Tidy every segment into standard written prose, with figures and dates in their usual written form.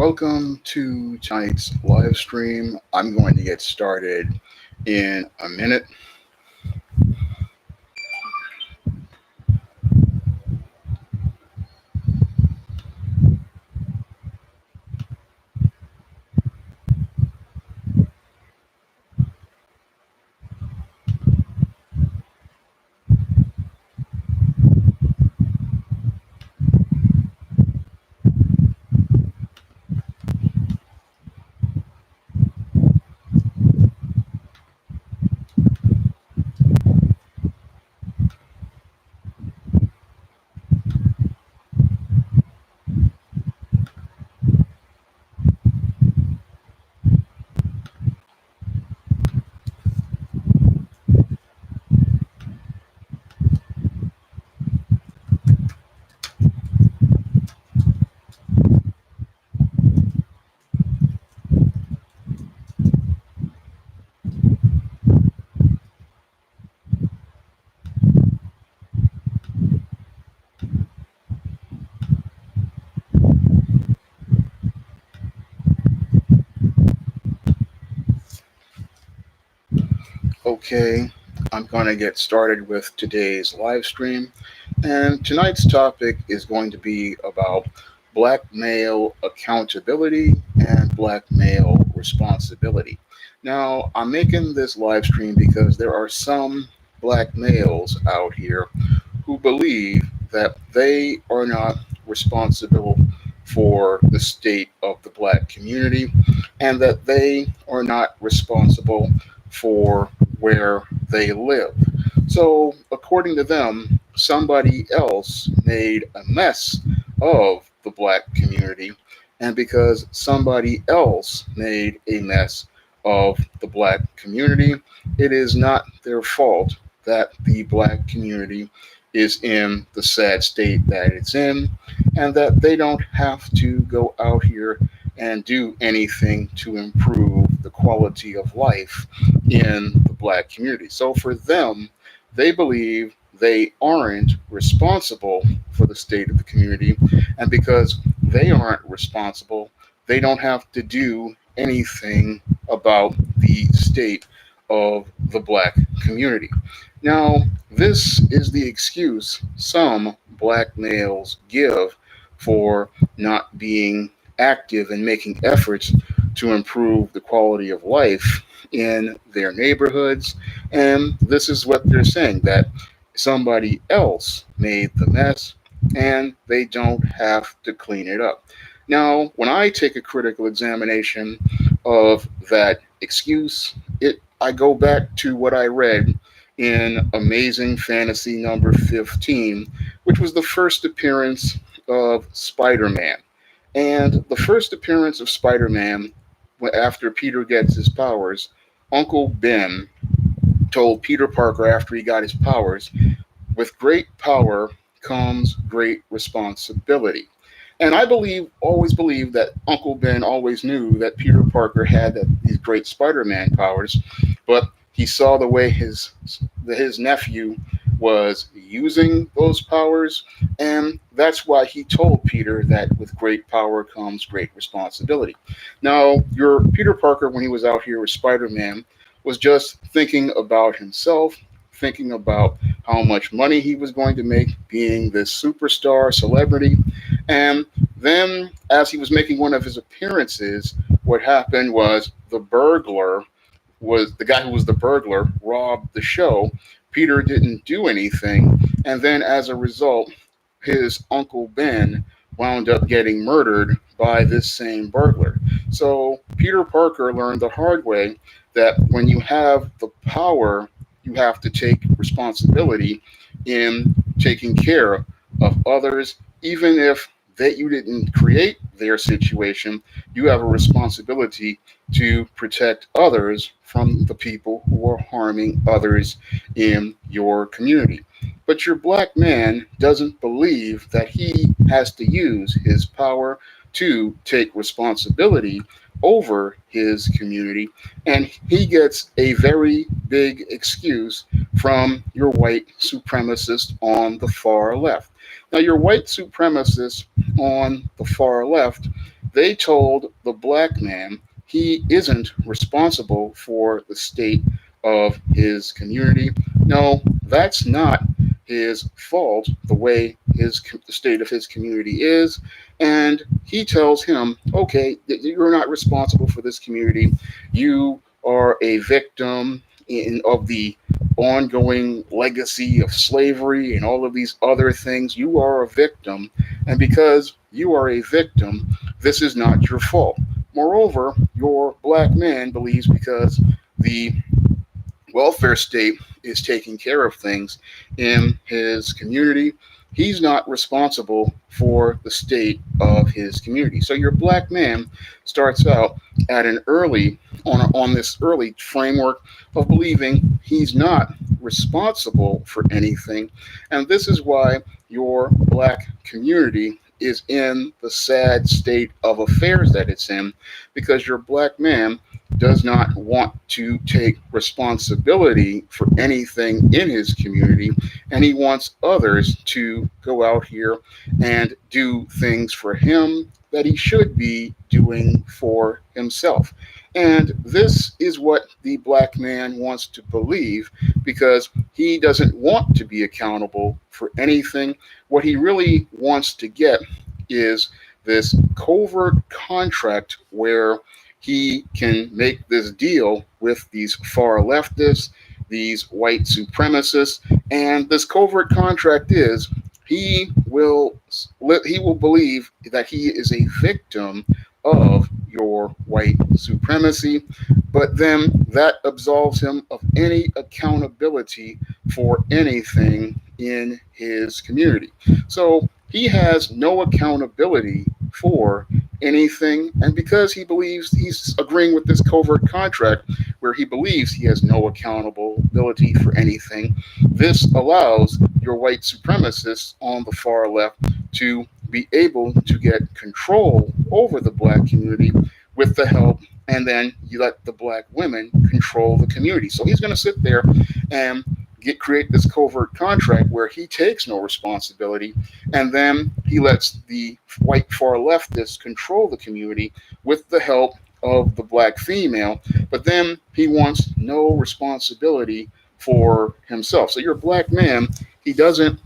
Welcome to tonight's live stream. I'm going to get started in a minute. Okay, I'm going to get started with today's live stream. And tonight's topic is going to be about black male accountability and black male responsibility. Now, I'm making this live stream because there are some black males out here who believe that they are not responsible for the state of the black community and that they are not responsible for where they live. So, according to them, somebody else made a mess of the black community, and because somebody else made a mess of the black community, it is not their fault that the black community is in the sad state that it's in, and that they don't have to go out here and do anything to improve the quality of life in the black community. So for them, they believe they aren't responsible for the state of the community, and because they aren't responsible, they don't have to do anything about the state of the black community. Now, this is the excuse some black males give for not being active and making efforts to improve the quality of life in their neighborhoods. And this is what they're saying, that somebody else made the mess and they don't have to clean it up. Now, when I take a critical examination of that excuse, I go back to what I read in Amazing Fantasy number 15, which was the first appearance of Spider-Man. And the first appearance of Spider-Man, after Peter gets his powers, Uncle Ben told Peter Parker after he got his powers, with great power comes great responsibility. And I always believed that Uncle Ben always knew that Peter Parker had these great Spider-Man powers, but he saw the way his nephew was using those powers, and that's why he told Peter that with great power comes great responsibility. Now, your Peter Parker, when he was out here with Spider-Man, was just thinking about himself, thinking about how much money he was going to make being this superstar celebrity. And then, as he was making one of his appearances, what happened was the guy who was the burglar robbed the show. Peter didn't do anything. And then, as a result, his Uncle Ben wound up getting murdered by this same burglar. So Peter Parker learned the hard way that when you have the power, you have to take responsibility in taking care of others, even if that you didn't create their situation. You have a responsibility to protect others from the people who are harming others in your community. But your black man doesn't believe that he has to use his power to take responsibility over his community, and he gets a very big excuse from your white supremacist on the far left. Now, your white supremacist on the far left they told the black man he isn't responsible for the state of his community. No, that's not his fault, the way the state of his community is. And he tells him, okay, you're not responsible for this community. You are a victim of the ongoing legacy of slavery and all of these other things. You are a victim. And because you are a victim, this is not your fault. Moreover, your black man believes because the welfare state is taking care of things in his community, he's not responsible for the state of his community. So your black man starts out at an early on this early framework of believing he's not responsible for anything, and this is why your black community is in the sad state of affairs that it's in, because your black man does not want to take responsibility for anything in his community, and he wants others to go out here and do things for him that he should be doing for himself. And this is what the black man wants to believe, because he doesn't want to be accountable for anything. What he really wants to get is this covert contract where he can make this deal with these far leftists, these white supremacists, and this covert contract is he will believe that he is a victim of your white supremacy, but then that absolves him of any accountability for anything in his community. So he has no accountability for anything, and because he believes he's agreeing with this covert contract where he believes he has no accountability for anything, this allows your white supremacists on the far left to be able to get control over the black community with the help, and then you let the black women control the community. So he's going to sit there and create this covert contract where he takes no responsibility, and then he lets the white far leftists control the community with the help of the black female, but then he wants no responsibility for himself. So your black man, he doesn't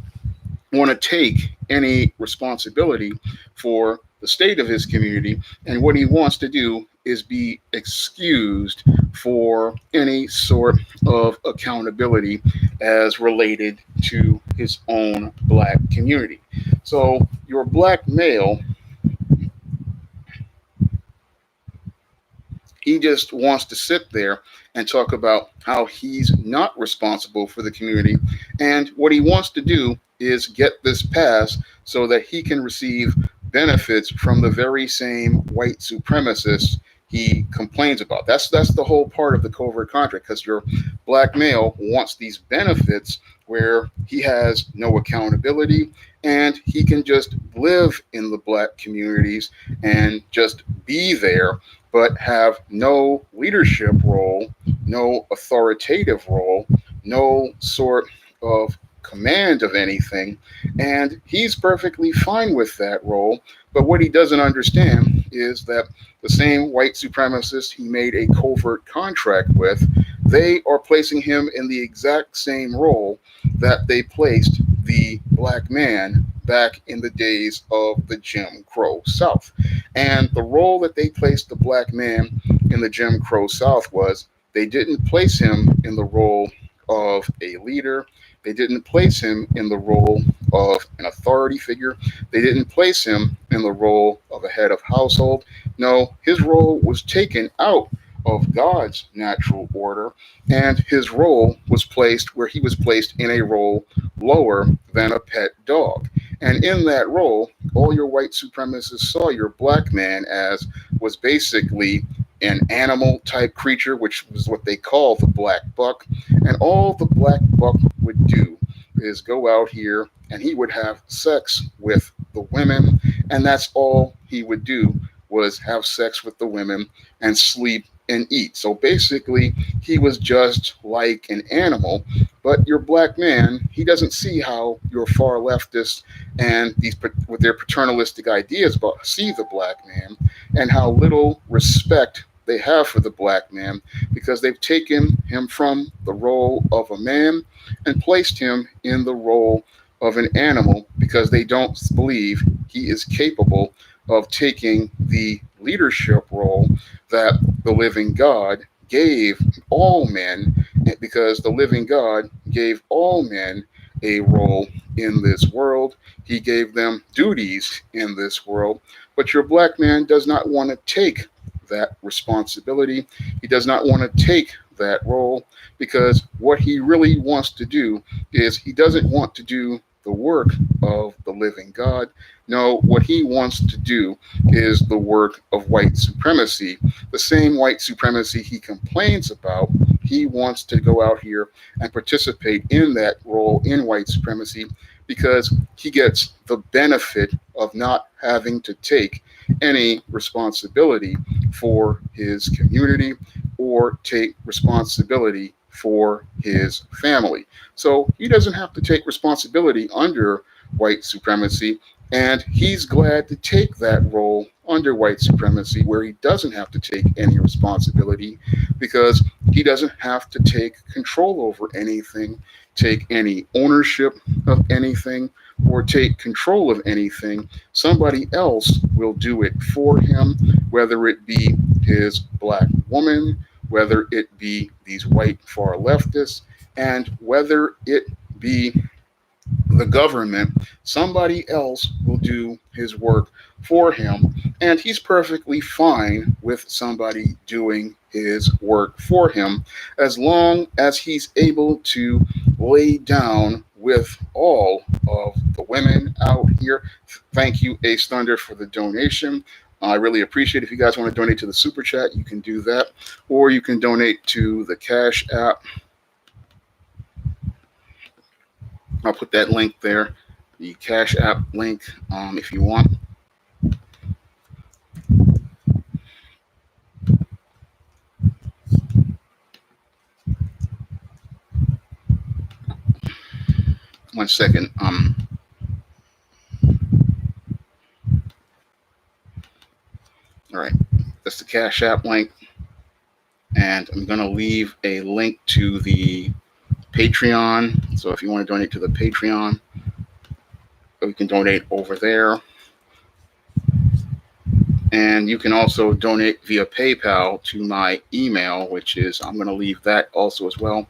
want to take any responsibility for the state of his community, and what he wants to do is be excused for any sort of accountability as related to his own black community. So your black male, he just wants to sit there and talk about how he's not responsible for the community. And what he wants to do is get this passed so that he can receive benefits from the very same white supremacists he complains about. That's the whole part of the covert contract, because your black male wants these benefits where he has no accountability and he can just live in the black communities and just be there, but have no leadership role, no authoritative role, no sort of command of anything. And he's perfectly fine with that role. But what he doesn't understand is that the same white supremacists he made a covert contract with, they are placing him in the exact same role that they placed the black man back in the days of the Jim Crow South. And the role that they placed the black man in the Jim Crow South was they didn't place him in the role of a leader. They didn't place him in the role of an authority figure. They didn't place him in the role of a head of household. No, his role was taken out of God's natural order, and his role was placed where he was placed in a role lower than a pet dog. And in that role, all your white supremacists saw your black man as was basically an animal type creature, which was what they call the black buck. And all the black buck would do is go out here and he would have sex with the women. And that's all he would do, was have sex with the women and sleep and eat. So basically, he was just like an animal. But your black man, he doesn't see how your far leftists and these with their paternalistic ideas about see the black man, and how little respect they have for the black man, because they've taken him from the role of a man and placed him in the role of an animal, because they don't believe he is capable of taking the leadership role that the living God gave all men, because the living God gave all men a role in this world. He gave them duties in this world. But your black man does not want to take that responsibility. He does not want to take that role, because what he really wants to do is he doesn't want to do the work of the living God. No, what he wants to do is the work of white supremacy. The same white supremacy he complains about, he wants to go out here and participate in that role in white supremacy, because he gets the benefit of not having to take any responsibility for his community or take responsibility for his family. So he doesn't have to take responsibility under white supremacy, and he's glad to take that role under white supremacy where he doesn't have to take any responsibility, because he doesn't have to take control over anything, take any ownership of anything, or take control of anything. Somebody else will do it for him, whether it be his black woman, whether it be these white far leftists, and whether it be the government. Somebody else will do his work for him, and he's perfectly fine with somebody doing his work for him, as long as he's able to lay down with all of the women out here. Thank you, Ace Thunder, for the donation. I really appreciate it. If you guys want to donate to the super chat, you can do that, or you can donate to the Cash App. I'll put that link there, the Cash App link, if you want. One second. All right, that's the Cash App link, and I'm going to leave a link to the Patreon. So if you want to donate to the Patreon, you can donate over there. And you can also donate via PayPal to my email, which is, I'm going to leave that also as well.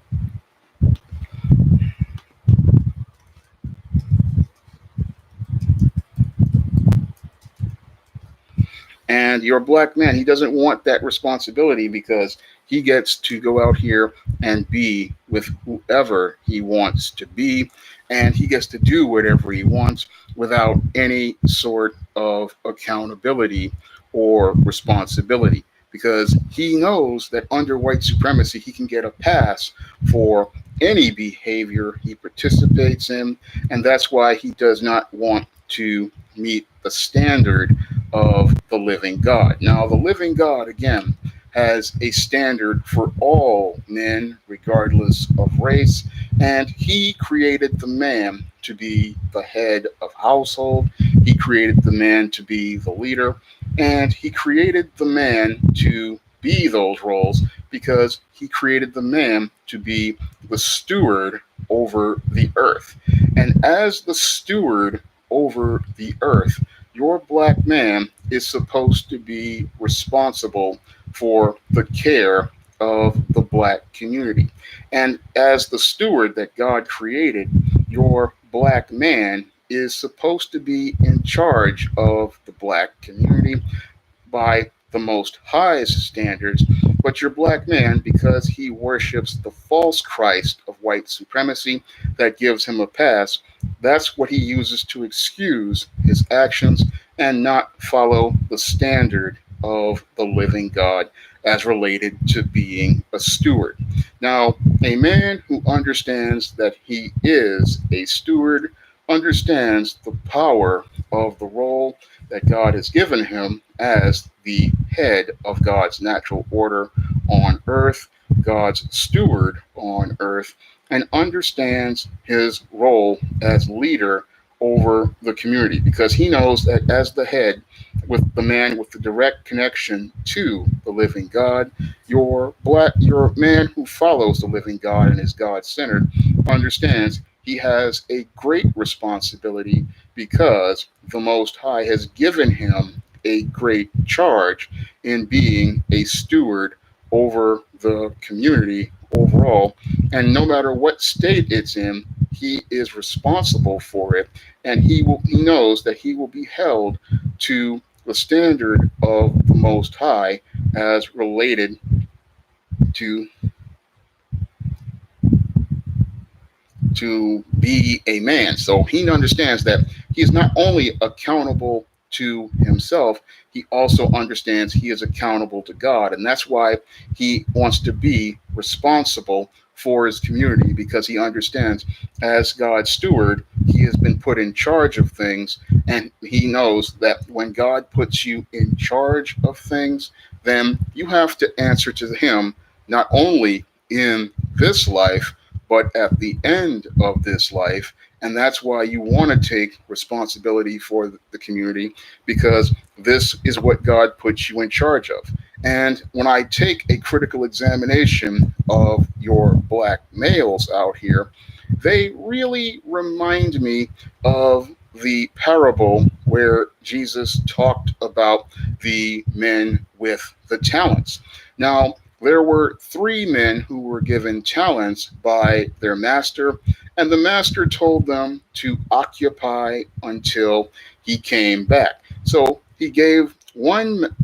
And your black man, he doesn't want that responsibility, because he gets to go out here and be with whoever he wants to be, and he gets to do whatever he wants without any sort of accountability or responsibility, because he knows that under white supremacy he can get a pass for any behavior he participates in, and that's why he does not want to meet the standard of the living God. Now, the living God, again, has a standard for all men, regardless of race, and he created the man to be the head of household. He created the man to be the leader, and he created the man to be those roles, because he created the man to be the steward over the earth. And as the steward over the earth, your black man is supposed to be responsible for the care of the black community. And as the steward that God created, your black man is supposed to be in charge of the black community by the most highest standards. But your black man, because he worships the false Christ of white supremacy that gives him a pass, that's what he uses to excuse his actions and not follow the standard of the living God as related to being a steward. Now, a man who understands that he is a steward understands the power of the role that God has given him as the head of God's natural order on earth, God's steward on earth, and understands his role as leader over the community, because he knows that as the head, with the man with the direct connection to the living God, your man who follows the living God and is God centered understands he has a great responsibility, because the Most High has given him a great charge in being a steward over the community overall. And no matter what state it's in, he is responsible for it, and he knows that he will be held to the standard of the Most High as related to be a man. So he understands that he is not only accountable to himself, he also understands he is accountable to God. And that's why he wants to be responsible for his community, because he understands as God's steward, he has been put in charge of things. And he knows that when God puts you in charge of things, then you have to answer to him, not only in this life, but at the end of this life. And that's why you want to take responsibility for the community, because this is what God puts you in charge of. And when I take a critical examination of your black males out here, they really remind me of the parable where Jesus talked about the men with the talents. Now, there were three men who were given talents by their master, and the master told them to occupy until he came back. So he gave one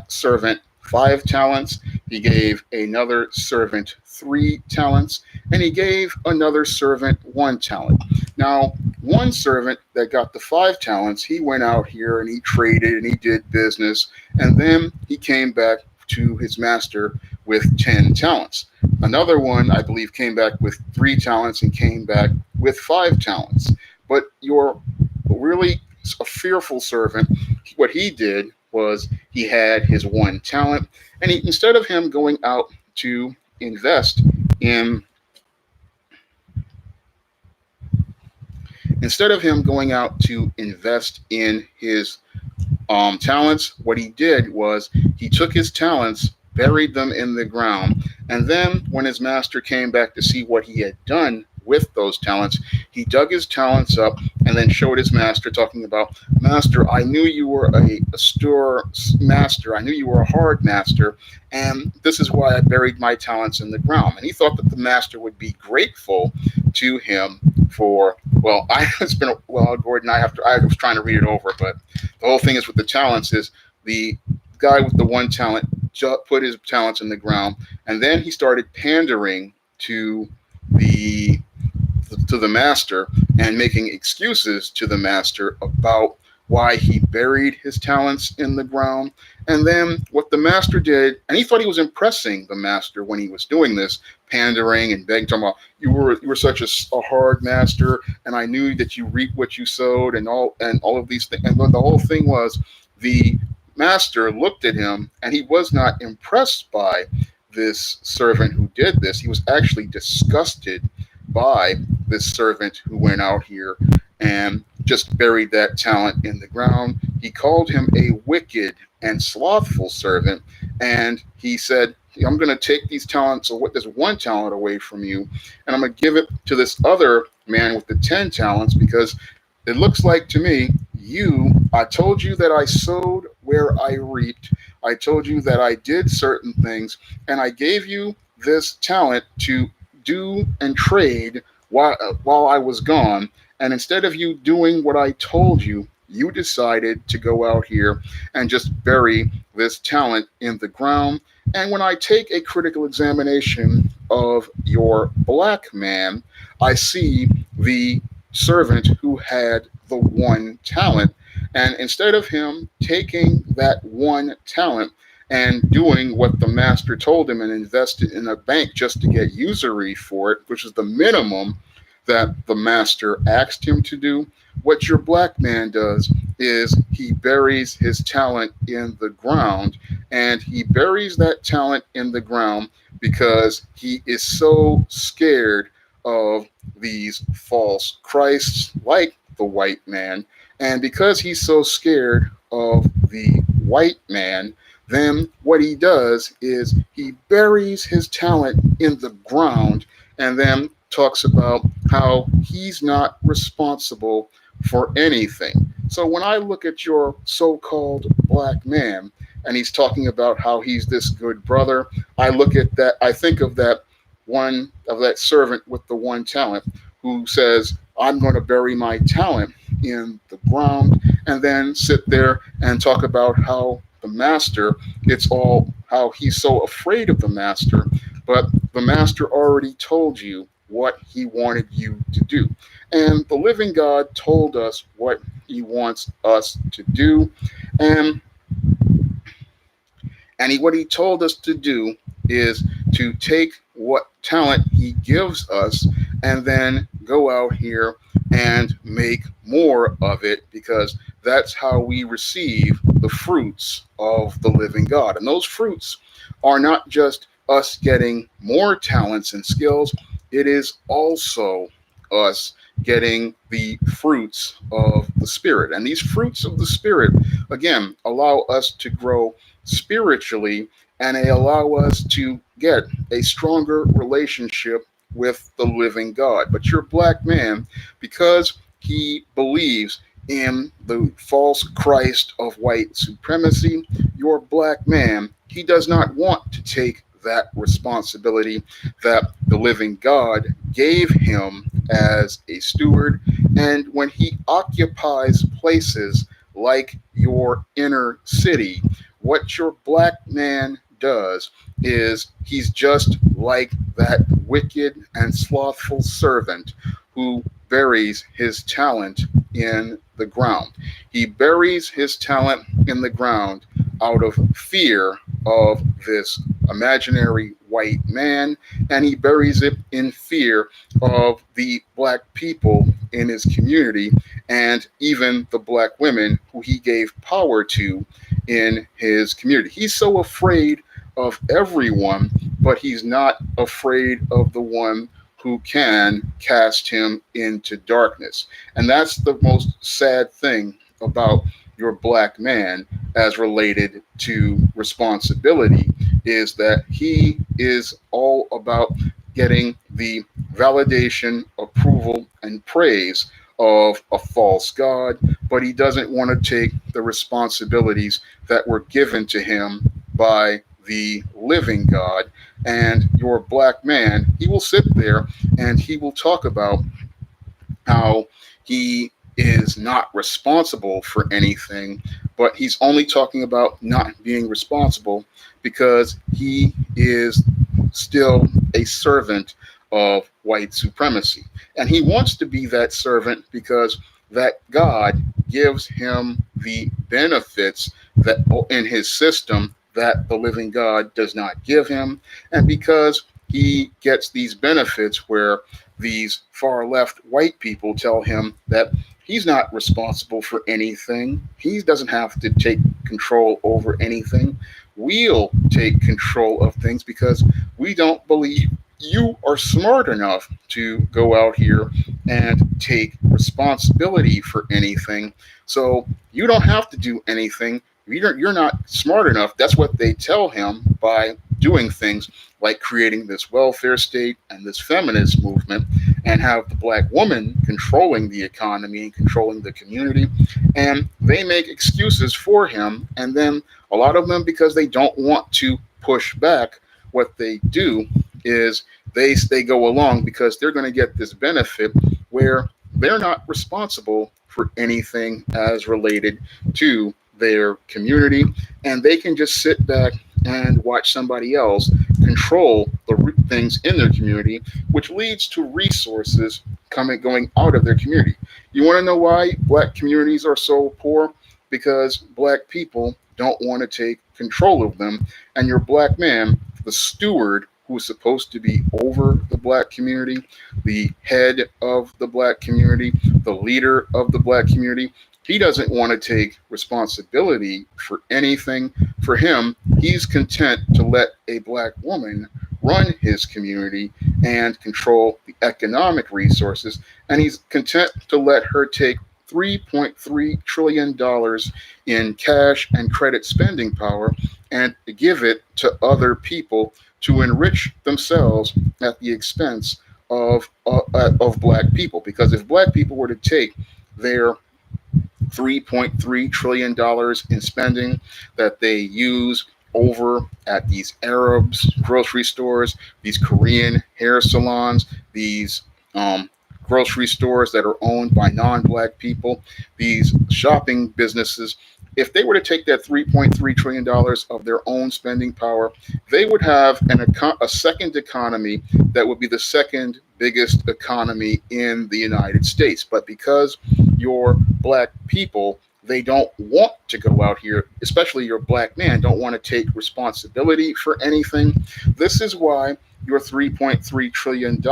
servant 5 talents, he gave another servant 3 talents, and he gave another servant 1 talent. Now, one servant that got the 5 talents, he went out here and he traded and he did business, and then he came back to his master with 10 talents. Another one, I believe, came back with 3 talents and came back with 5 talents. But your really a fearful servant, what he did was he had his 1 talent, and instead of him going out to invest in his talents, what he did was he took his talents, buried them in the ground, and then when his master came back to see what he had done with those talents, he dug his talents up and then showed his master, talking about, "Master, I knew you were a store master. I knew you were a hard master, and this is why I buried my talents in the ground." And he thought that the master would be grateful to him for, well, it's been Gordon, I was trying to read it over, but the whole thing is with the talents is the guy with the 1 talent put his talents in the ground, and then he started pandering to the master and making excuses to the master about why he buried his talents in the ground. And then what the master did, and he thought he was impressing the master when he was doing this, pandering and begging, talking about, you were such a hard master, and I knew that you reap what you sowed, and all of these things. And the whole thing was, the master looked at him and he was not impressed by this servant who did this. He was actually disgusted by this servant who went out here and just buried that talent in the ground. He called him a wicked and slothful servant, and he said, "I'm going to take these talents, or this 1 talent away from you, and I'm going to give it to this other man with the 10 talents, because it looks like to me, I told you that I sowed where I reaped. I told you that I did certain things, and I gave you this talent to do and trade while I was gone. And instead of you doing what I told you, you decided to go out here and just bury this talent in the ground. And when I take a critical examination of your black man, I see the servant who had the 1 talent. And instead of him taking that 1 talent and doing what the master told him and invested in a bank just to get usury for it, which is the minimum, that the master asked him to do. What your black man does is he buries his talent in the ground, and he buries that talent in the ground because he is so scared of these false Christs like the white man. And because he's so scared of the white man, then what he does is he buries his talent in the ground and then talks about how he's not responsible for anything. So when I look at your so called black man and he's talking about how he's this good brother, I look at that, I think of that servant with the one talent who says, I'm going to bury my talent in the ground and then sit there and talk about how the master, it's all how he's so afraid of the master, but the master already told you what he wanted you to do. And the living God told us what he wants us to do. And what he told us to do is to take what talent he gives us and then go out here and make more of it, because that's how we receive the fruits of the living God. And those fruits are not just us getting more talents and skills, it is also us getting the fruits of the Spirit. And these fruits of the Spirit, again, allow us to grow spiritually, and they allow us to get a stronger relationship with the living God. But your black man, because he believes in the false Christ of white supremacy, your black man, he does not want to take that responsibility that the living God gave him as a steward. And when he occupies places like your inner city, what your black man does is he's just like that wicked and slothful servant who buries his talent in the ground. He buries his talent in the ground out of fear of this imaginary white man, and he buries it in fear of the black people in his community and even the black women who he gave power to in his community. He's so afraid of everyone, but he's not afraid of the one who can cast him into darkness. And that's the most sad thing about your black man as related to responsibility, is that he is all about getting the validation, approval, and praise of a false God, but he doesn't want to take the responsibilities that were given to him by the living God. And your black man, he will sit there and he will talk about how he is not responsible for anything, but he's only talking about not being responsible because he is still a servant of white supremacy. And he wants to be that servant because that God gives him the benefits that in his system that the living God does not give him. And because he gets these benefits where these far left white people tell him that he's not responsible for anything, he doesn't have to take control over anything. We'll take control of things because we don't believe you are smart enough to go out here and take responsibility for anything. So you don't have to do anything. You're not smart enough. That's what they tell him by doing things like creating this welfare state and this feminist movement, and have the black woman controlling the economy and controlling the community. And they make excuses for him. And then a lot of them, because they don't want to push back, what they do is they go along because they're going to get this benefit where they're not responsible for anything as related to their community, and they can just sit back and watch somebody else control the things in their community, which leads to resources going out of their community. You want to know why black communities are so poor? Because black people don't want to take control of them, and your black man, the steward who's supposed to be over the black community, the head of the black community, the leader of the black community. He doesn't want to take responsibility for anything. For him, he's content to let a black woman run his community and control the economic resources. And he's content to let her take $3.3 trillion in cash and credit spending power and give it to other people to enrich themselves at the expense of black people. Because if black people were to take their $3.3 trillion in spending that they use over at these Arabs grocery stores, these Korean hair salons, these grocery stores that are owned by non-black people, these shopping businesses, if they were to take that $3.3 trillion of their own spending power, they would have a second economy that would be the second biggest economy in the United States. But because your black people, they don't want to go out here, especially your black man, don't want to take responsibility for anything. This is why your $3.3 trillion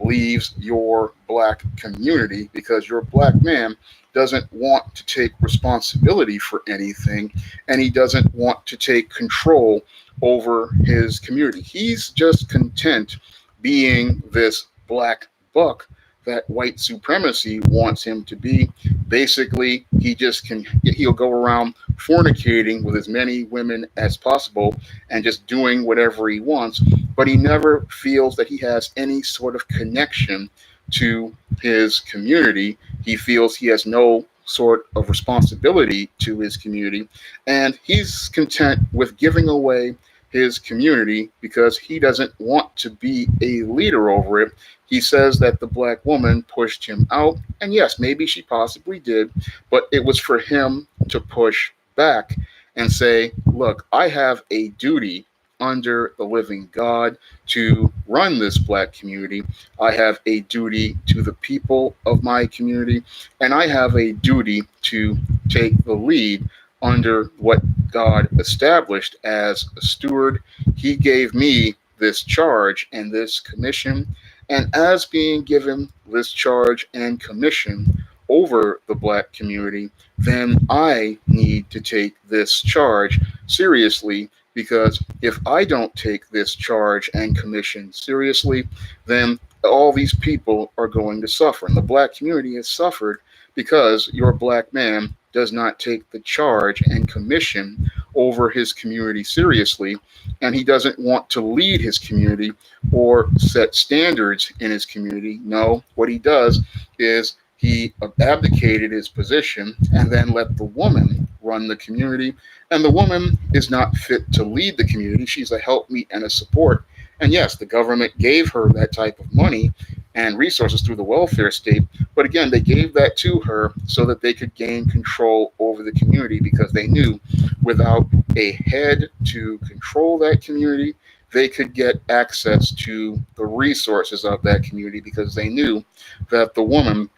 leaves your black community, because your black man doesn't want to take responsibility for anything, and he doesn't want to take control over his community. He's just content being this black buck that white supremacy wants him to be. Basically, he'll go around fornicating with as many women as possible and just doing whatever he wants, but he never feels that he has any sort of connection to his community. He feels he has no sort of responsibility to his community, and he's content with giving away his community because he doesn't want to be a leader over it. He says that the black woman pushed him out, and yes, maybe she possibly did, but it was for him to push back and say, look, I have a duty under the living God to run this black community. I have a duty to the people of my community, and I have a duty to take the lead under what God established as a steward. He gave me this charge and this commission, and as being given this charge and commission over the black community, then I need to take this charge seriously, because if I don't take this charge and commission seriously, then all these people are going to suffer. And the black community has suffered because your black man does not take the charge and commission over his community seriously, and he doesn't want to lead his community or set standards in his community. No, what he does is he abdicated his position and then let the woman run the community, and the woman is not fit to lead the community. She's a helpmeet and a support. And yes, the government gave her that type of money and resources through the welfare state. But again, they gave that to her so that they could gain control over the community, because they knew without a head to control that community, they could get access to the resources of that community, because they knew that the woman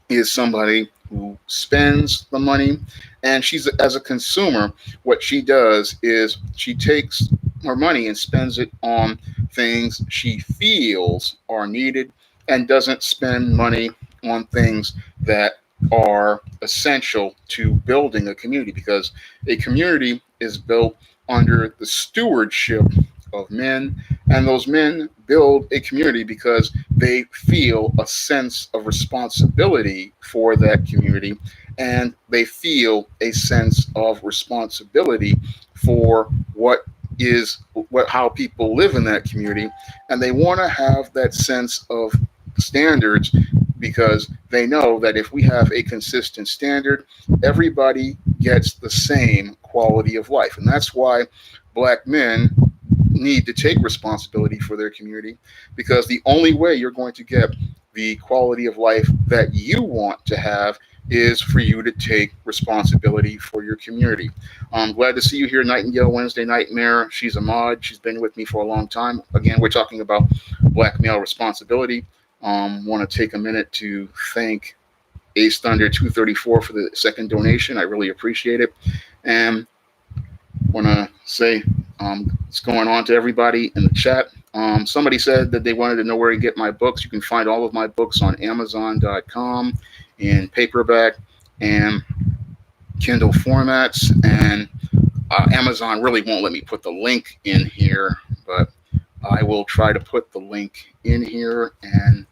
is somebody who spends the money, and she's, as a consumer, what she does is she takes her money and spends it on things she feels are needed, and doesn't spend money on things that are essential to building a community, because a community is built under the stewardship of men, and those men build a community because they feel a sense of responsibility for that community, and they feel a sense of responsibility for how people live in that community, and they want to have that sense of standards, because they know that if we have a consistent standard, everybody gets the same quality of life. And that's why black men need to take responsibility for their community, because the only way you're going to get the quality of life that you want to have is for you to take responsibility for your community. I'm glad to see you here, Nightingale Wednesday Nightmare. She's a mod. She's been with me for a long time. Again, we're talking about black male responsibility. Want to take a minute to thank Ace Thunder 234 for the second donation. I really appreciate it. And want to say What's going on to everybody in the chat? Somebody said that they wanted to know where to get my books. You can find all of my books on Amazon.com in paperback and Kindle formats. And Amazon really won't let me put the link in here, but I will try to put the link in here, and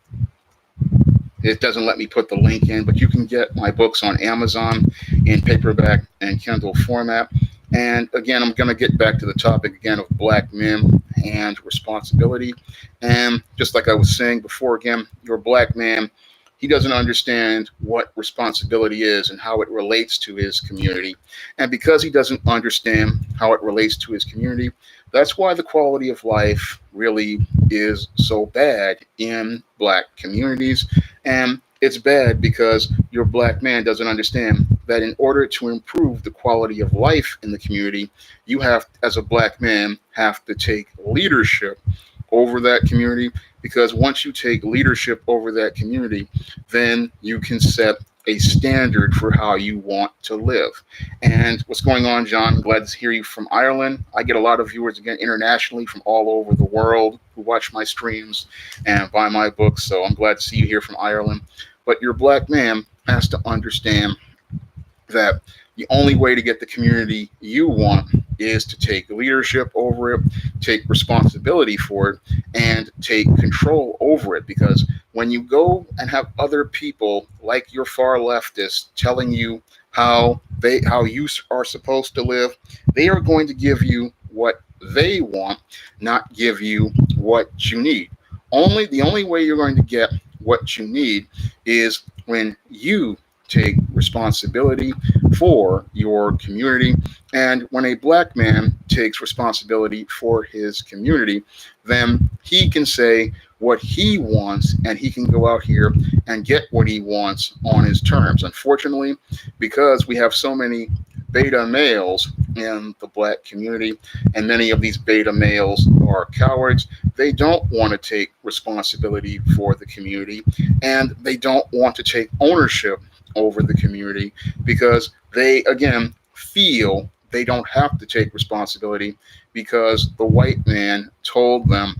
it doesn't let me put the link in, but you can get my books on Amazon in paperback and Kindle format. And again, I'm going to get back to the topic again of black men and responsibility. And just like I was saying before, again, your black man, he doesn't understand what responsibility is and how it relates to his community. And because he doesn't understand how it relates to his community, that's why the quality of life really is so bad in black communities. And it's bad because your black man doesn't understand that in order to improve the quality of life in the community, you have, as a black man, have to take leadership over that community, because once you take leadership over that community, then you can set a standard for how you want to live. And what's going on, John? I'm glad to hear you from Ireland. I get a lot of viewers, again, internationally from all over the world who watch my streams and buy my books. So I'm glad to see you here from Ireland. But your black man has to understand that the only way to get the community you want is to take leadership over it, take responsibility for it, and take control over it. Because when you go and have other people like your far leftists telling you how you are supposed to live, they are going to give you what they want, not give you what you need. The only way you're going to get what you need is when you take responsibility for your community. And when a black man takes responsibility for his community, then he can say what he wants, and he can go out here and get what he wants on his terms. Unfortunately, because we have so many beta males in the black community, and many of these beta males are cowards, they don't want to take responsibility for the community, and they don't want to take ownership over the community, because they, again, feel they don't have to take responsibility because the white man told them,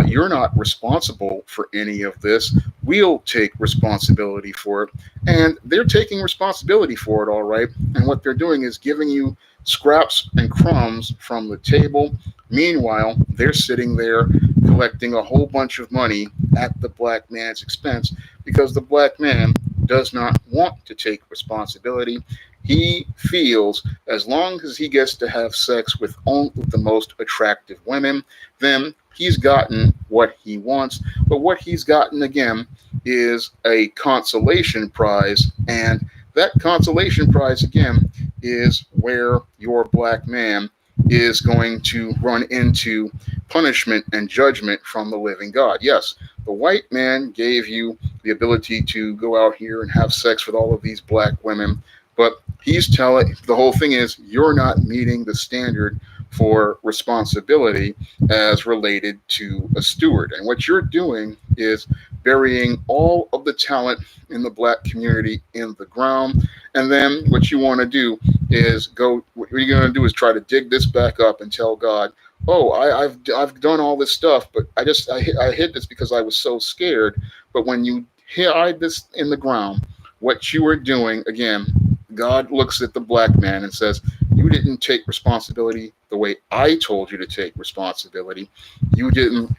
you're not responsible for any of this. We'll take responsibility for it. And they're taking responsibility for it, all right. And what they're doing is giving you scraps and crumbs from the table. Meanwhile, they're sitting there collecting a whole bunch of money at the black man's expense, because the black man does not want to take responsibility. He feels as long as he gets to have sex with the most attractive women, then he's gotten what he wants. But what he's gotten, again, is a consolation prize. And that consolation prize, again, is where your black man is going to run into punishment and judgment from the living God. Yes, the white man gave you the ability to go out here and have sex with all of these black women, but he's telling, the whole thing is, you're not meeting the standard for responsibility as related to a steward. And what you're doing is burying all of the talent in the black community in the ground. And then what you want to do is what you're going to do is try to dig this back up and tell God, oh, I've done all this stuff, but I hid this because I was so scared. But when you hide this in the ground, what you are doing, again, God looks at the black man and says, you didn't take responsibility the way I told you to take responsibility. You didn't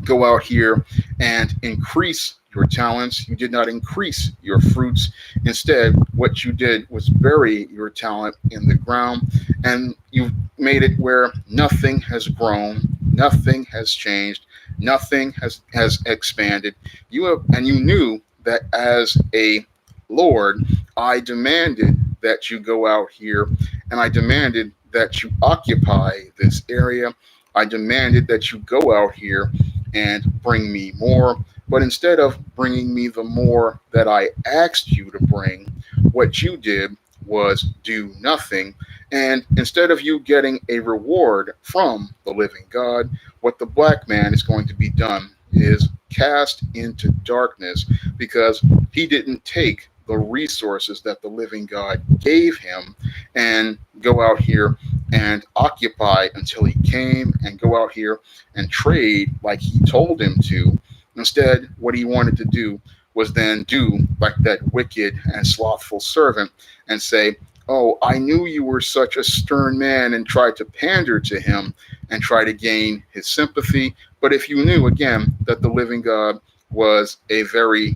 go out here and increase your talents. You did not increase your fruits. Instead, what you did was bury your talent in the ground, and you made it where nothing has grown, nothing has changed, nothing has expanded. You knew that as a Lord, I demanded that you go out here, and I demanded that you occupy this area. I demanded that you go out here and bring me more. But instead of bringing me the more that I asked you to bring, what you did was do nothing. And instead of you getting a reward from the living God, what the black man is going to be done is cast into darkness, because he didn't take the resources that the living God gave him and go out here and occupy until he came and go out here and trade like he told him to. Instead, what he wanted to do was then do like that wicked and slothful servant and say, "Oh, I knew you were such a stern man," and try to pander to him and try to gain his sympathy. But if you knew again that the living God was a very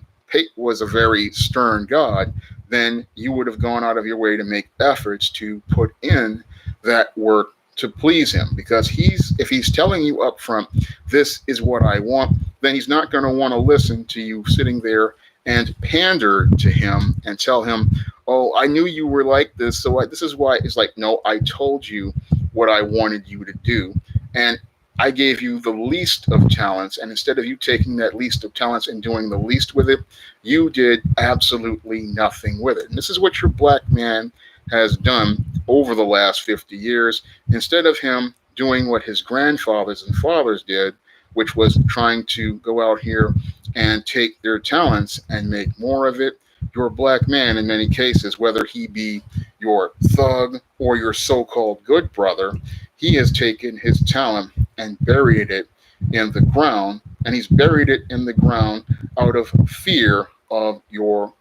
stern God, then you would have gone out of your way to make efforts to put in that work to please him. Because if he's telling you up front, this is what I want, then he's not going to want to listen to you sitting there and pander to him and tell him, "Oh, I knew you were like this, so this is why." It's like, "No, I told you what I wanted you to do, and I gave you the least of talents, and instead of you taking that least of talents and doing the least with it, you did absolutely nothing with it." And this is what your black man has done over the last 50 years. Instead of him doing what his grandfathers and fathers did, which was trying to go out here and take their talents and make more of it, your black man, in many cases, whether he be your thug or your so-called good brother, he has taken his talent and buried it in the ground, and he's buried it in the ground out of fear of your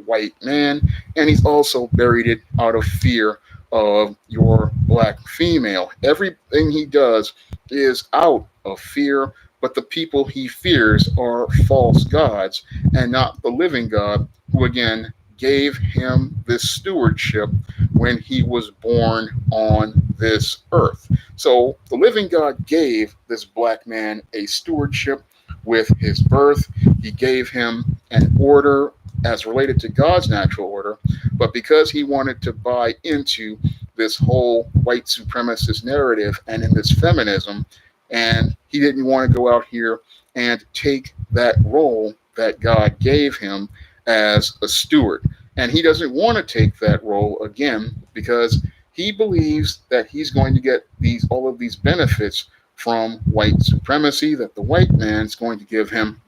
white man, and he's also buried it out of fear of your black female. Everything he does is out of fear, but the people he fears are false gods and not the living God, who again gave him this stewardship when he was born on this earth. So the living God gave this black man a stewardship with his birth. He gave him an order as related to God's natural order, but because he wanted to buy into this whole white supremacist narrative and in this feminism, and he didn't want to go out here and take that role that God gave him as a steward. And he doesn't want to take that role again because he believes that he's going to get all of these benefits from white supremacy that the white man's going to give him,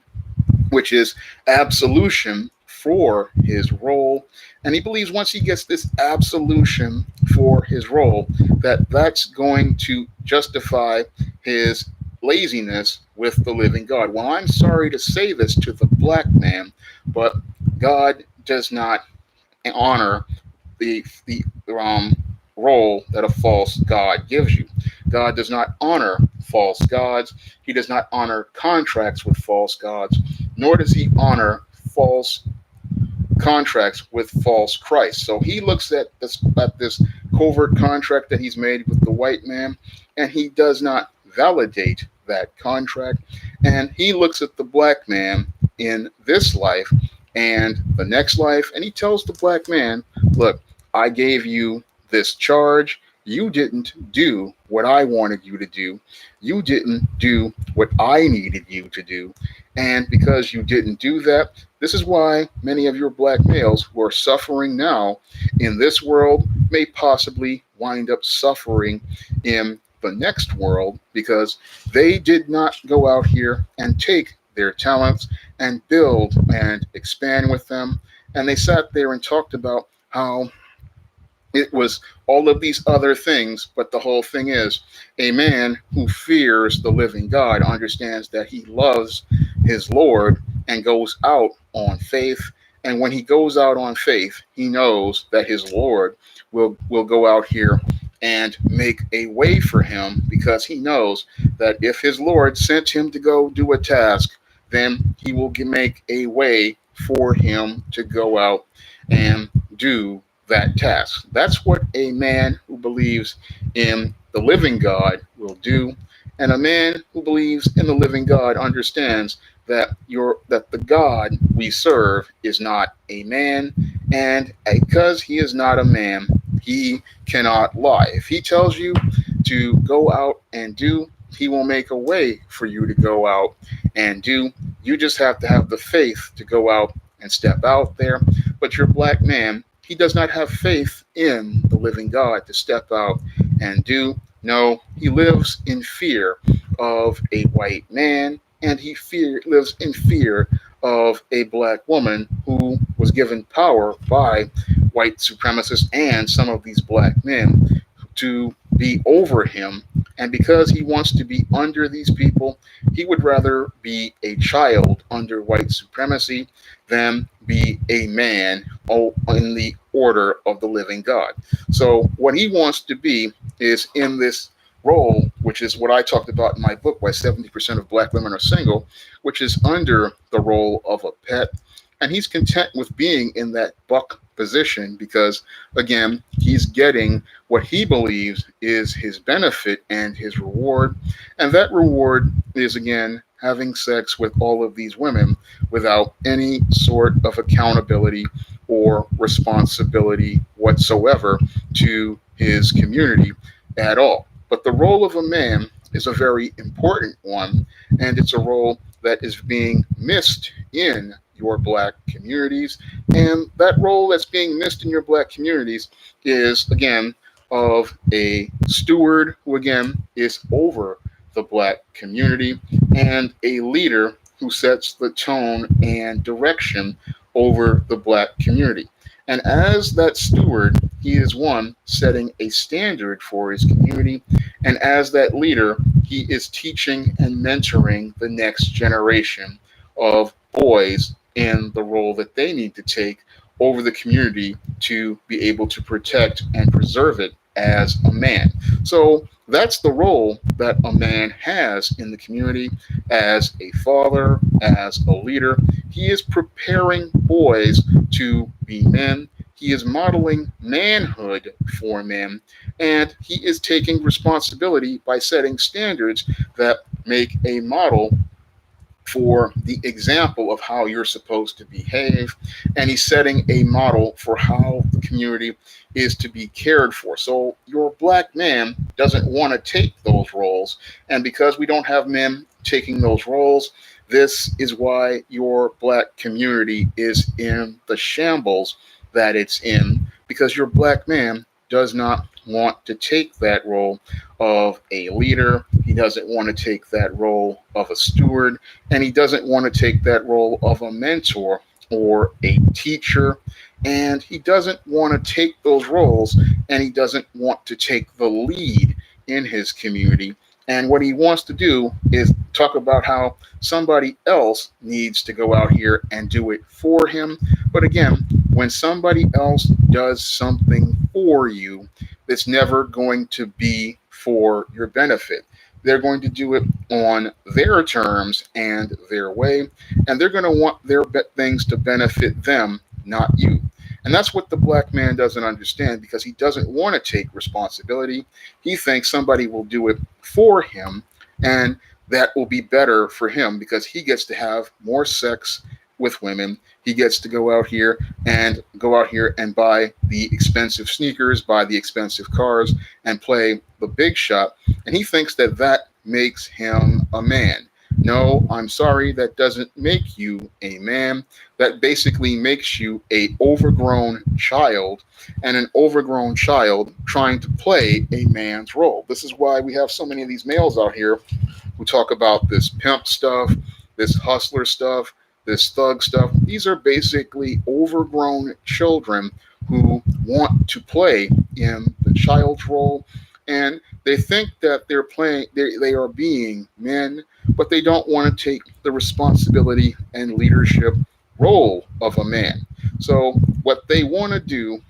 which is absolution for his role. And he believes once he gets this absolution for his role, that's going to justify his laziness with the living God. Well, I'm sorry to say this to the black man, but God does not honor the role that a false God gives you. God does not honor false gods. He does not honor contracts with false gods, nor does he honor false contracts with false Christ. So he looks at this covert contract that he's made with the white man, and he does not validate that contract. And he looks at the black man in this life and the next life, and he tells the black man, "Look, I gave you this charge. You didn't do what I wanted you to do. You didn't do what I needed you to do. And because you didn't do that, this is why many of your black males who are suffering now in this world may possibly wind up suffering in the next world, because they did not go out here and take their talents and build and expand with them. And they sat there and talked about how it was all of these other things, but the whole thing is a man who fears the living God understands that he loves his Lord and goes out on faith. And when he goes out on faith, he knows that his Lord will go out here and make a way for him, because he knows that if his Lord sent him to go do a task, then he will make a way for him to go out and do that task. That's what a man who believes in the living God will do. And a man who believes in the living God understands that the God we serve is not a man, and because he is not a man, he cannot lie. If he tells you to go out and do, he will make a way for you to go out and do. You just have to have the faith to go out and step out there. But your black man, he does not have faith in the living God to step out and do. No, he lives in fear of a white man, and he lives in fear of a black woman who was given power by white supremacists and some of these black men to be over him. And because he wants to be under these people, he would rather be a child under white supremacy than be a man in the order of the living God. So what he wants to be is in this role, which is what I talked about in my book, Why 70% of Black Women Are Single, which is under the role of a pet. And he's content with being in that buck position because, again, he's getting what he believes is his benefit and his reward. And that reward is, again, having sex with all of these women without any sort of accountability or responsibility whatsoever to his community at all. But the role of a man is a very important one, and it's a role that is being missed in your Black communities. And that role that's being missed in your Black communities is, again, of a steward who, again, is over the Black community, and a leader who sets the tone and direction over the Black community. And as that steward, he is one setting a standard for his community. And as that leader, he is teaching and mentoring the next generation of boys in the role that they need to take over the community to be able to protect and preserve it as a man. So that's the role that a man has in the community as a father, as a leader. He is preparing boys to be men. He is modeling manhood for men, and he is taking responsibility by setting standards that make a model for the example of how you're supposed to behave, and he's setting a model for how the community is to be cared for. So your Black man doesn't want to take those roles, and because we don't have men taking those roles, this is why your Black community is in the shambles that it's in, because your Black man does not want to take that role of a leader. He doesn't want to take that role of a steward, and he doesn't want to take that role of a mentor or a teacher. And he doesn't want to take those roles, and he doesn't want to take the lead in his community. And what he wants to do is talk about how somebody else needs to go out here and do it for him. But again, when somebody else does something for you, it's never going to be for your benefit. They're going to do it on their terms and their way, and they're going to want their things to benefit them, not you. And that's what the Black man doesn't understand, because he doesn't want to take responsibility. He thinks somebody will do it for him, and that will be better for him because he gets to have more sex with women. He gets to go out here and buy the expensive sneakers, buy the expensive cars, and play the big shot. And he thinks that that makes him a man. No, I'm sorry, that doesn't make you a man. That basically makes you a overgrown child, and an overgrown child trying to play a man's role. This is why we have so many of these males out here who talk about this pimp stuff, this hustler stuff, this thug stuff. These are basically overgrown children who want to play in the child's role, and they think that they are being men, but they don't want to take the responsibility and leadership role of a man. So what they want to do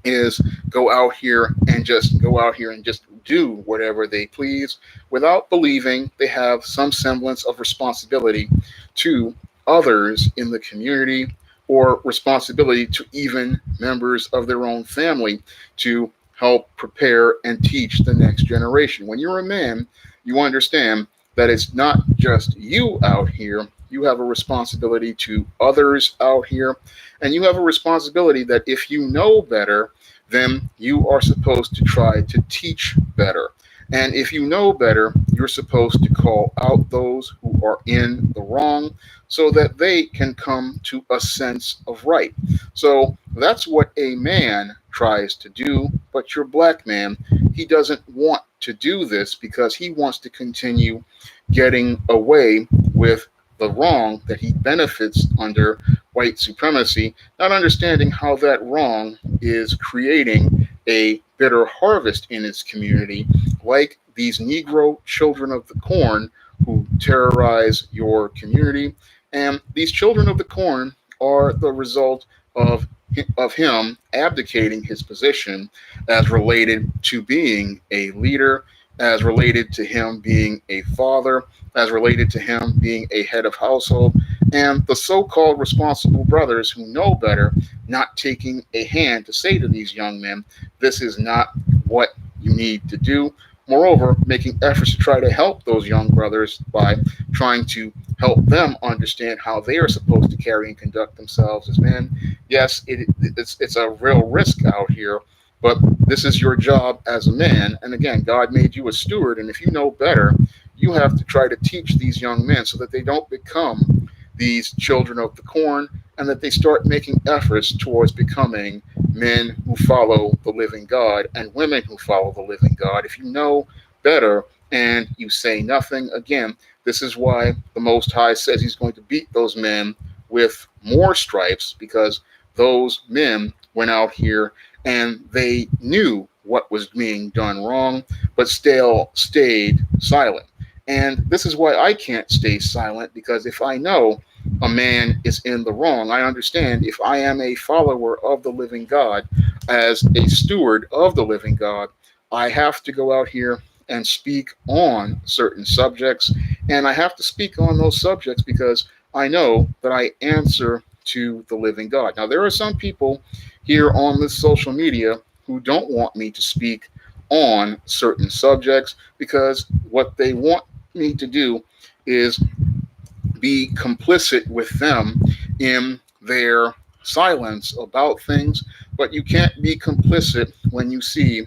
is go out here and just do whatever they please without believing they have some semblance of responsibility to others in the community, or responsibility to even members of their own family to help prepare and teach the next generation. When you're a man, you understand that it's not just you out here. You have a responsibility to others out here, and you have a responsibility that if you know better, then you are supposed to try to teach better. And if you know better, you're supposed to call out those who are in the wrong so that they can come to a sense of right. So that's what a man tries to do. But your Black man, he doesn't want to do this because he wants to continue getting away with the wrong that he benefits under white supremacy, not understanding how that wrong is creating a bitter harvest in his community, like these Negro children of the corn who terrorize your community. And these children of the corn are the result of him abdicating his position as related to being a leader, as related to him being a father, as related to him being a head of household, and the so-called responsible brothers who know better not taking a hand to say to these young men, this is not what you need to do. Moreover, making efforts to try to help those young brothers by trying to help them understand how they are supposed to carry and conduct themselves as men. Yes, it's a real risk out here, but this is your job as a man. And again, God made you a steward, and if you know better, you have to try to teach these young men so that they don't become these children of the corn, and that they start making efforts towards becoming men who follow the living God and women who follow the living God. If you know better and you say nothing, again, this is why the Most High says he's going to beat those men with more stripes, because those men went out here and they knew what was being done wrong, but still stayed silent. And this is why I can't stay silent, because if I know a man is in the wrong, I understand if I am a follower of the living God, as a steward of the living God, I have to go out here and speak on certain subjects. And I have to speak on those subjects because I know that I answer to the living God. Now, there are some people here on this social media who don't want me to speak on certain subjects because what they want me to do is be complicit with them in their silence about things. But you can't be complicit when you see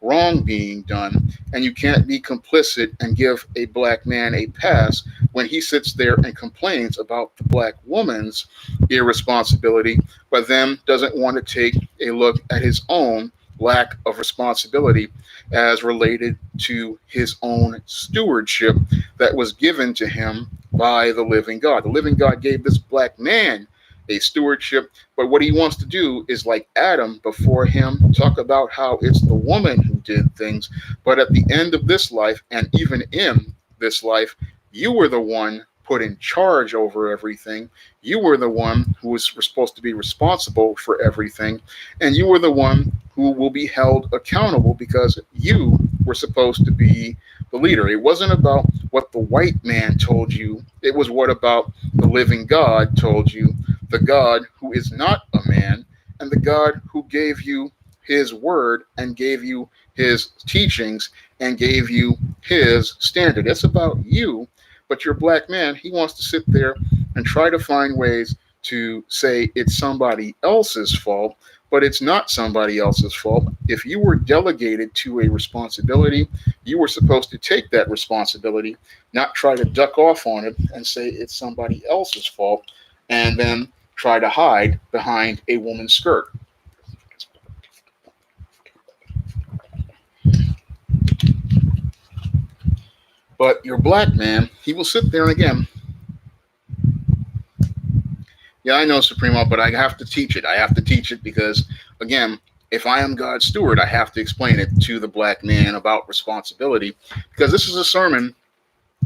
wrong being done, and you can't be complicit and give a black man a pass when he sits there and complains about the black woman's irresponsibility, but then doesn't want to take a look at his own lack of responsibility as related to his own stewardship that was given to him by the living God. The living God gave this black man a stewardship, but what he wants to do is, like Adam before him, talk about how it's the woman who did things. But at the end of this life, and even in this life, you were the one put in charge over everything. You were the one who was supposed to be responsible for everything. And you were the one who will be held accountable because you were supposed to be the leader. It wasn't about what the white man told you. It was what about the living God told you, the God who is not a man, and the God who gave you his word and gave you his teachings and gave you his standard. It's about you. But your black man, he wants to sit there and try to find ways to say it's somebody else's fault, but it's not somebody else's fault. If you were delegated to a responsibility, you were supposed to take that responsibility, not try to duck off on it and say it's somebody else's fault, and then try to hide behind a woman's skirt. But your black man, he will sit there and again, yeah, I know, Supremo, but I have to teach it. I have to teach it because, again, if I am God's steward, I have to explain it to the black man about responsibility, because this is a sermon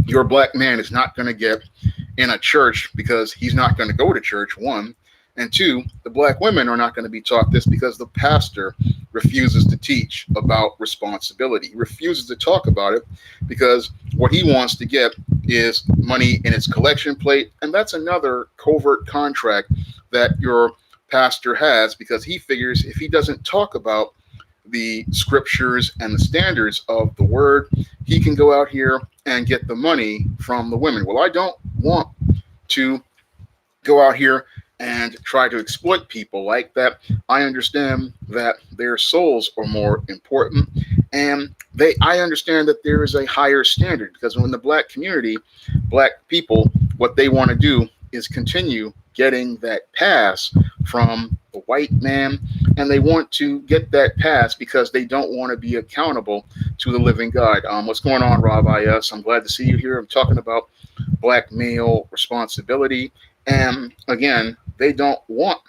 your black man is not going to get in a church because he's not going to go to church, one. And two, the black women are not going to be taught this because the pastor refuses to teach about responsibility. He refuses to talk about it because what he wants to get is money in its collection plate. And that's another covert contract that your pastor has, because he figures if he doesn't talk about the scriptures and the standards of the word, he can go out here and get the money from the women. Well, I don't want to go out here and try to exploit people like that. I understand that their souls are more important, and I understand that there is a higher standard, because when the black community, black people, what they want to do is continue getting that pass from the white man, and they want to get that pass because they don't want to be accountable to the living God. What's going on, Rob IS? I'm glad to see you here. I'm talking about black male responsibility, and again, they don't want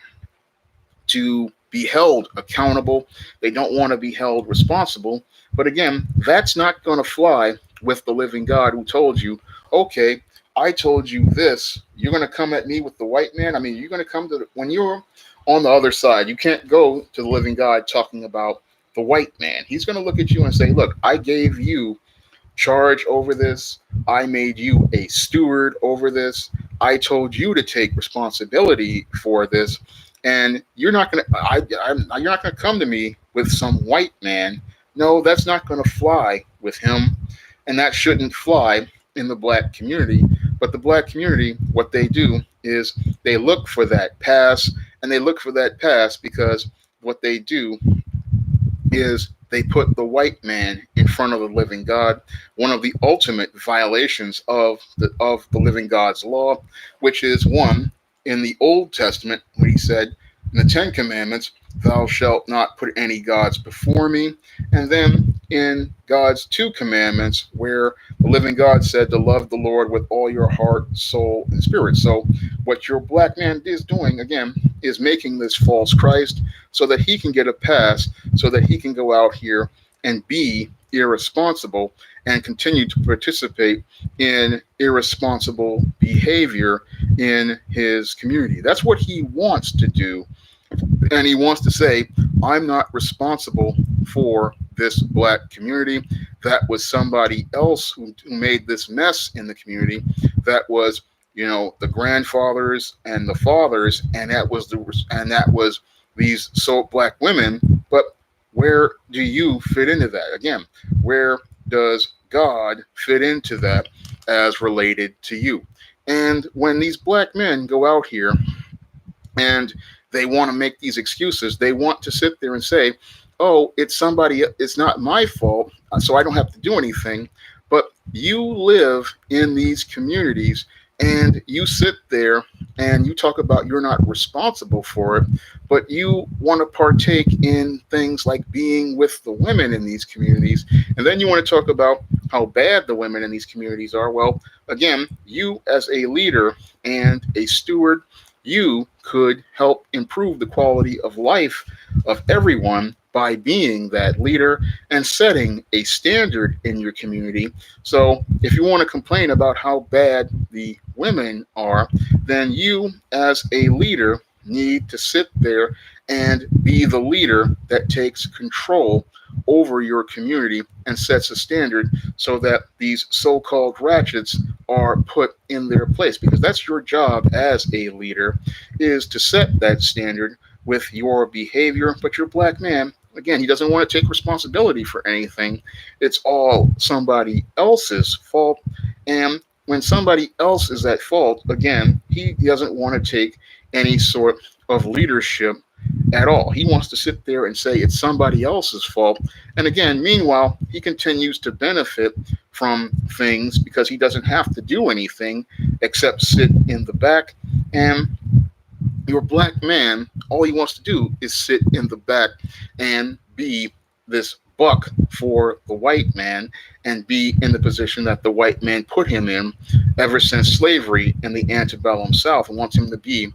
to be held accountable. They don't want to be held responsible. But again, that's not going to fly with the living God who told you, okay, I told you this. You're going to come at me with the white man. I mean, you're going to come to when you're on the other side. You can't go to the living God talking about the white man. He's going to look at you and say, look, I gave you charge over this. I made you a steward over this. I told you to take responsibility for this, and you're not going to. You're not going to come to me with some white man. No, that's not going to fly with him, and that shouldn't fly in the black community. But the black community, what they do is they look for that pass, and they look for that pass because what they do is they put the white man in front of the living God, one of the ultimate violations of the living God's law, which is one in the Old Testament when he said in the Ten Commandments, thou shalt not put any gods before me. And then in God's two commandments, where the living God said to love the Lord with all your heart, soul, and spirit. So what your black man is doing, again, is making this false Christ so that he can get a pass, so that he can go out here and be irresponsible and continue to participate in irresponsible behavior in his community. That's what he wants to do. And he wants to say, I'm not responsible for this black community. That was somebody else who made this mess in the community. That was, the grandfathers and the fathers, and that was these black women. But where do you fit into that? Again, where does God fit into that as related to you? And when these black men go out here and they want to make these excuses, they want to sit there and say, oh, it's not my fault, so I don't have to do anything. But you live in these communities and you sit there and you talk about you're not responsible for it, but you want to partake in things like being with the women in these communities. And then you want to talk about how bad the women in these communities are. Well, again, you as a leader and a steward, you could help improve the quality of life of everyone by being that leader and setting a standard in your community. So if you want to complain about how bad the women are, then you as a leader need to sit there and be the leader that takes control over your community and sets a standard so that these so-called ratchets are put in their place, because that's your job as a leader, is to set that standard with your behavior. But your black man, again, he doesn't want to take responsibility for anything. It's all somebody else's fault. And when somebody else is at fault, again, he doesn't want to take any sort of leadership at all. He wants to sit there and say it's somebody else's fault. And again, meanwhile, he continues to benefit from things because he doesn't have to do anything except sit in the back. And your black man, all he wants to do is sit in the back and be this buck for the white man and be in the position that the white man put him in ever since slavery in the antebellum South, and wants him to be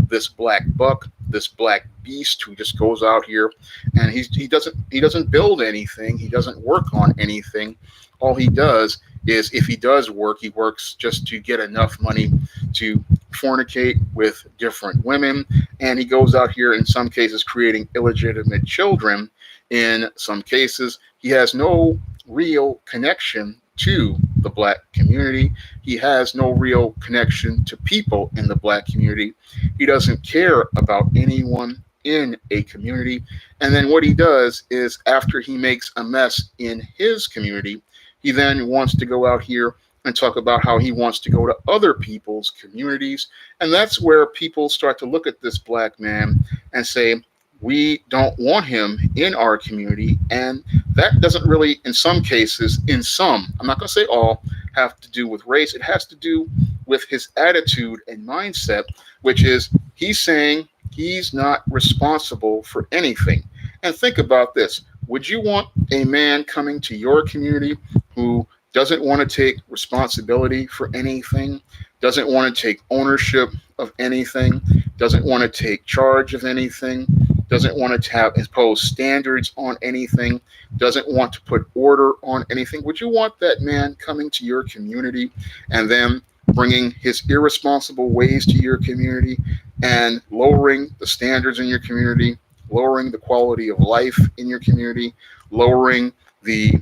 this black buck, this black beast who just goes out here and he doesn't build anything, he doesn't work on anything. All he does is, if he does work, he works just to get enough money to fornicate with different women, and he goes out here in some cases creating illegitimate children. In some cases, he has no real connection to the black community. He has no real connection to people in the black community. He doesn't care about anyone in a community. And then what he does is, after he makes a mess in his community, he then wants to go out here and talk about how he wants to go to other people's communities. And that's where people start to look at this black man and say, we don't want him in our community. And that doesn't really, in some cases, I'm not going to say all, have to do with race. It has to do with his attitude and mindset, which is he's saying he's not responsible for anything. And think about this. Would you want a man coming to your community who doesn't want to take responsibility for anything, doesn't want to take ownership of anything, doesn't want to take charge of anything, doesn't want to have impose standards on anything, doesn't want to put order on anything. Would you want that man coming to your community and then bringing his irresponsible ways to your community and lowering the standards in your community, lowering the quality of life in your community, lowering the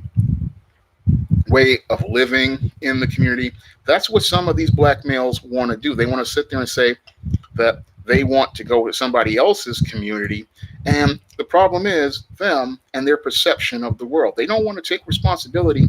way of living in the community? That's what some of these black males want to do. They want to sit there and say that they want to go to somebody else's community. And the problem is them and their perception of the world. They don't want to take responsibility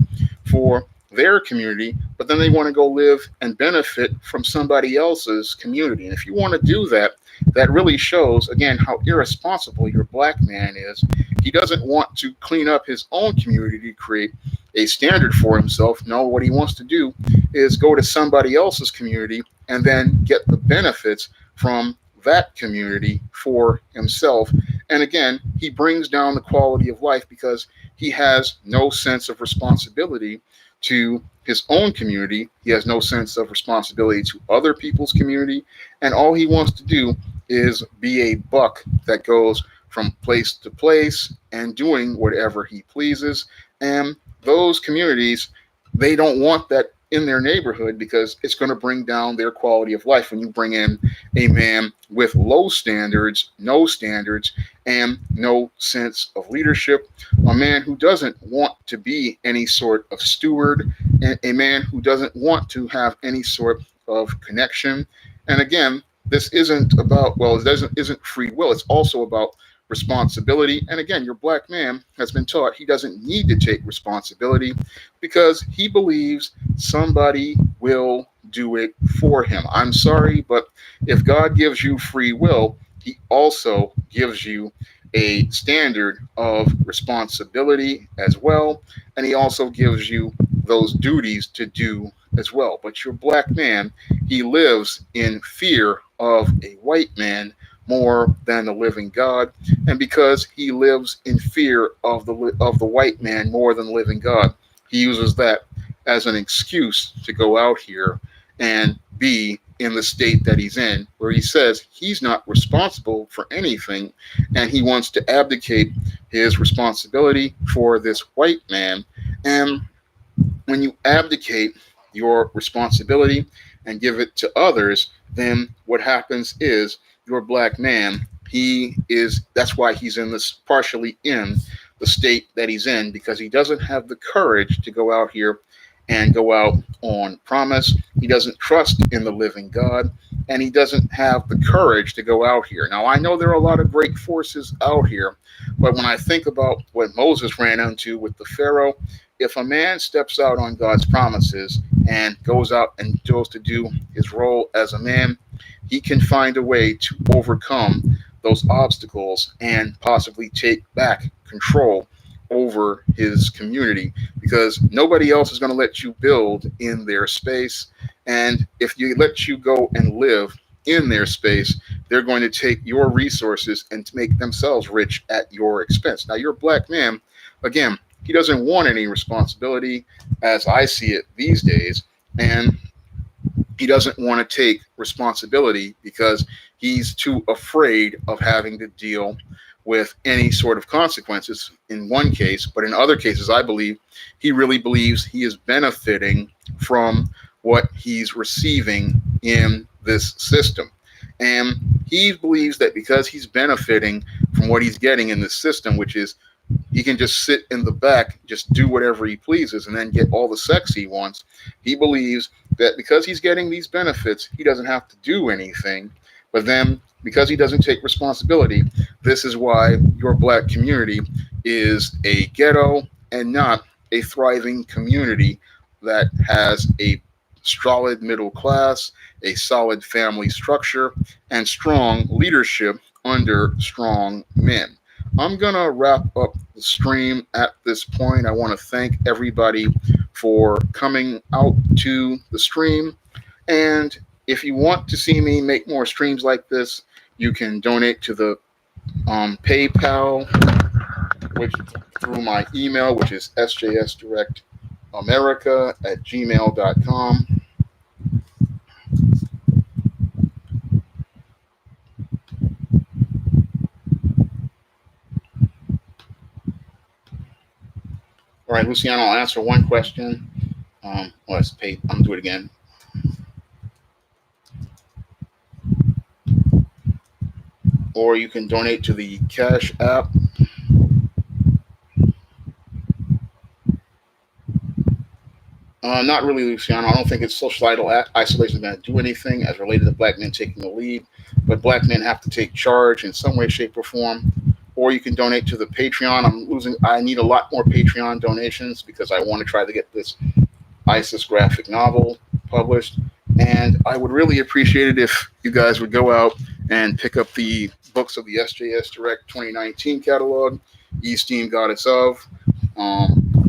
for their community, but then they want to go live and benefit from somebody else's community. And if you want to do that, that really shows, again, how irresponsible your black man is. He doesn't want to clean up his own community to create a standard for himself. No, what he wants to do is go to somebody else's community and then get the benefits from that community for himself. And again, he brings down the quality of life because he has no sense of responsibility to his own community. He has no sense of responsibility to other people's community. And all he wants to do is be a buck that goes from place to place and doing whatever he pleases. And those communities, they don't want that in their neighborhood because it's going to bring down their quality of life when you bring in a man with low standards, no standards, and no sense of leadership, a man who doesn't want to be any sort of steward, a man who doesn't want to have any sort of connection. And again, this isn't about, well, it isn't free will. It's also about responsibility. And again, your black man has been taught he doesn't need to take responsibility because he believes somebody will do it for him. I'm sorry, but if God gives you free will, he also gives you a standard of responsibility as well. And he also gives you those duties to do as well. But your black man, he lives in fear of a white man more than the living God. And because he lives in fear of the white man more than the living God, he uses that as an excuse to go out here and be in the state that he's in, where he says he's not responsible for anything, and he wants to abdicate his responsibility for this white man. And when you abdicate your responsibility and give it to others, then what happens is your black man, that's why he's in this, partially in the state that he's in, because he doesn't have the courage to go out here and go out on promise. He doesn't trust in the living God, and he doesn't have the courage to go out here. Now, I know there are a lot of great forces out here, but when I think about what Moses ran into with the Pharaoh, if a man steps out on God's promises and goes out and goes to do his role as a man, he can find a way to overcome those obstacles and possibly take back control over his community, because nobody else is going to let you build in their space. And if you let you go and live in their space, they're going to take your resources and to make themselves rich at your expense. Now, your black man, again, he doesn't want any responsibility as I see it these days. And he doesn't want to take responsibility because he's too afraid of having to deal with any sort of consequences in one case. But in other cases, I believe he really believes he is benefiting from what he's receiving in this system. And he believes that because he's benefiting from what he's getting in this system, which is he can just sit in the back, just do whatever he pleases, and then get all the sex he wants. He believes that because he's getting these benefits, he doesn't have to do anything. But then, because he doesn't take responsibility, this is why your black community is a ghetto and not a thriving community that has a solid middle class, a solid family structure, and strong leadership under strong men. I'm going to wrap up the stream at this point. I want to thank everybody for coming out to the stream. And if you want to see me make more streams like this, you can donate to the PayPal, which through my email, which is sjsdirectamerica@gmail.com. All right, Luciano, I'll answer one question. Let's pay. I'm gonna do it again. Or you can donate to the Cash App. Not really, Luciano. I don't think it's social isolation is going to do anything as related to black men taking the lead, but black men have to take charge in some way, shape, or form. Or you can donate to the Patreon. I need a lot more Patreon donations because I want to try to get this ISIS graphic novel published. And I would really appreciate it if you guys would go out and pick up the books of the SJS Direct 2019 catalog, East Team Goddess of,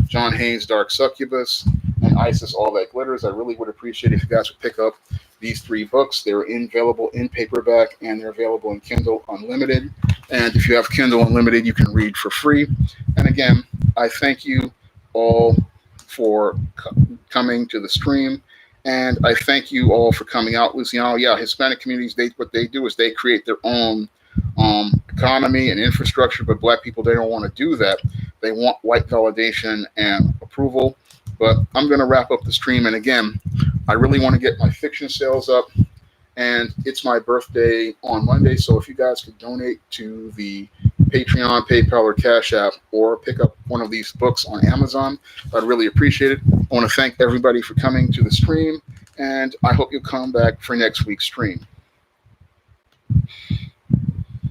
John Haynes' Dark Succubus, and ISIS All That Glitters. I really would appreciate it if you guys would pick up these 3 books. They're available in paperback and they're available in Kindle Unlimited. And if you have Kindle Unlimited, you can read for free. And again, I thank you all for coming to the stream. And I thank you all for coming out, Luciano. Yeah, Hispanic communities, what they do is they create their own economy and infrastructure, but black people, they don't want to do that. They want white validation and approval. But I'm going to wrap up the stream. And again, I really want to get my fiction sales up. And it's my birthday on Monday. So if you guys could donate to the Patreon, PayPal, or Cash App, or pick up one of these books on Amazon, I'd really appreciate it. I want to thank everybody for coming to the stream. And I hope you'll come back for next week's stream.